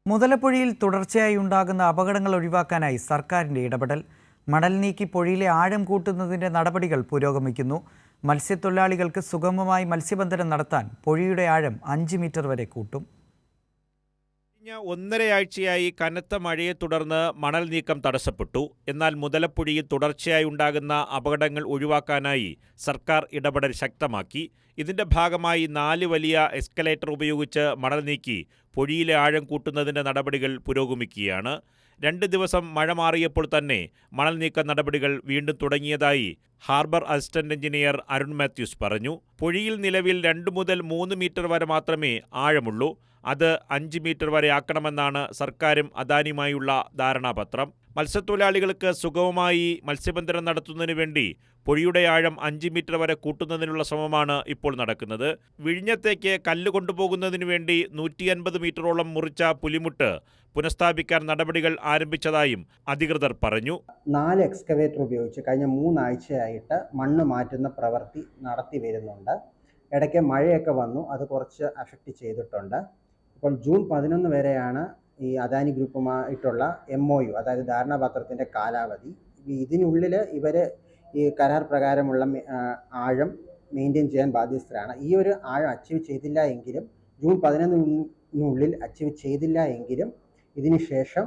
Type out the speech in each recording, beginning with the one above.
മുതലപ്പുഴയിൽ തുടർച്ചയായി ഉണ്ടാകുന്ന അപകടങ്ങൾ ഒഴിവാക്കാനായി സർക്കാരിന്റെ ഇടപെടൽ. മണൽ നീക്കി പുഴയിലെ ആഴം കൂട്ടുന്നതിന്റെ നടപടികൾ പുരോഗമിക്കുന്നു. മത്സ്യത്തൊഴിലാളികൾക്ക് സുഗമമായി മത്സ്യബന്ധനം നടത്താൻ പുഴയുടെ ആഴം 5 മീറ്റർ വരെ കൂട്ടും. കഴിഞ്ഞ ഒന്നരയാഴ്ചയായി കനത്ത മഴയെ തുടർന്ന് മണൽ നീക്കം തടസ്സപ്പെട്ടു. എന്നാൽ മുതലപ്പുഴയിൽ തുടർച്ചയായി ഉണ്ടാകുന്ന അപകടങ്ങൾ ഒഴിവാക്കാനായി സർക്കാർ ഇടപെടൽ ശക്തമാക്കി. ഇതിന്റെ ഭാഗമായി 4 വലിയ എസ്കലേറ്റർ ഉപയോഗിച്ച് മണൽ നീക്കി പുഴയിലെ ആഴം കൂട്ടുന്നതിന്റെ നടപടികൾ പുരോഗമിക്കുകയാണ്. 2 ദിവസം മഴ മാറിയപ്പോൾ തന്നെ മണൽ നീക്ക നടപടികൾ വീണ്ടും തുടങ്ങിയതായി harbour assistant engineer Arun Mathews പറഞ്ഞു. പുഴയിൽ നിലവിൽ 2 മുതൽ 3 മീറ്റർ വരെ മാത്രമേ ആഴമുള്ളൂ. അത് 5 മീറ്റർ വരെ ആക്കണമെന്നാണ് സർക്കാരും അദാനിയുമായുള്ള ധാരണാപത്രം. മത്സ്യത്തൊഴിലാളികൾക്ക് സുഗമമായി മത്സ്യബന്ധനം നടത്തുന്നതിനു വേണ്ടി പുഴയുടെ ആഴം 5 മീറ്റർ വരെ കൂട്ടുന്നതിനുള്ള ശ്രമമാണ് ഇപ്പോൾ നടക്കുന്നത്. വിഴിഞ്ഞത്തേക്ക് കല്ല് കൊണ്ടുപോകുന്നതിനു വേണ്ടി 150 മീറ്ററോളം മുറിച്ച പുലിമുട്ട് പുനഃസ്ഥാപിക്കാൻ നടപടികൾ ആരംഭിച്ചതായും അധികൃതർ പറഞ്ഞു. 4 എക്സ്കവേറ്റർ ഉപയോഗിച്ച് കഴിഞ്ഞ 3 ആഴ്ചയായിട്ട് മണ്ണ് മാറ്റുന്ന പ്രവൃത്തി നടത്തി വരുന്നുണ്ട്. ഇടയ്ക്ക് മഴയൊക്കെ വന്നു, അത് കുറച്ച് അഫക്റ്റ് ചെയ്തിട്ടുണ്ട്. ഇപ്പോൾ ജൂൺ 11 വരെയാണ് ഈ അദാനി ഗ്രൂപ്പുമായിട്ടുള്ള MOU, അതായത് ധാരണാപത്രത്തിൻ്റെ കാലാവധി. ഇതിനുള്ളിൽ ഇവർ ഈ കരാർ പ്രകാരമുള്ള ആഴം മെയിൻറ്റെയിൻ ചെയ്യാൻ ബാധ്യസ്ഥരാണ്. ഈ ഒരു ആഴം അച്ചീവ് ചെയ്തില്ല എങ്കിലും, ജൂൺ 11-നുള്ളിൽ അച്ചീവ് ചെയ്തില്ല എങ്കിലും ഇതിന് ശേഷം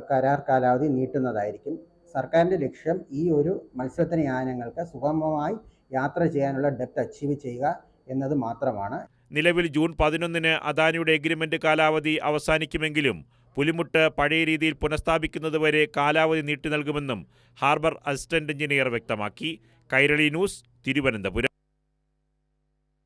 കരാർ കാലാവധി നീട്ടുന്നതായിരിക്കും. സർക്കാരിൻ്റെ ലക്ഷ്യം ഈ ഒരു മത്സ്യബന്ധന യാനങ്ങൾക്ക് സുഗമമായി യാത്ര ചെയ്യാനുള്ള ഡെപ്ത് അച്ചീവ് ചെയ്യുക എന്നത് മാത്രമാണ്. നിലവിൽ ജൂൺ 11-ന് അദാനിയുടെ എഗ്രിമെന്റ് കാലാവധി അവസാനിക്കുമെങ്കിലും പുലിമുട്ട് പഴയ രീതിയിൽ പുനഃസ്ഥാപിക്കുന്നതുവരെ കാലാവധി നീട്ടി നൽകുമെന്നും ഹാർബർ അസിസ്റ്റന്റ് എഞ്ചിനീയർ വ്യക്തമാക്കി. കൈരളി ന്യൂസ്, തിരുവനന്തപുരം.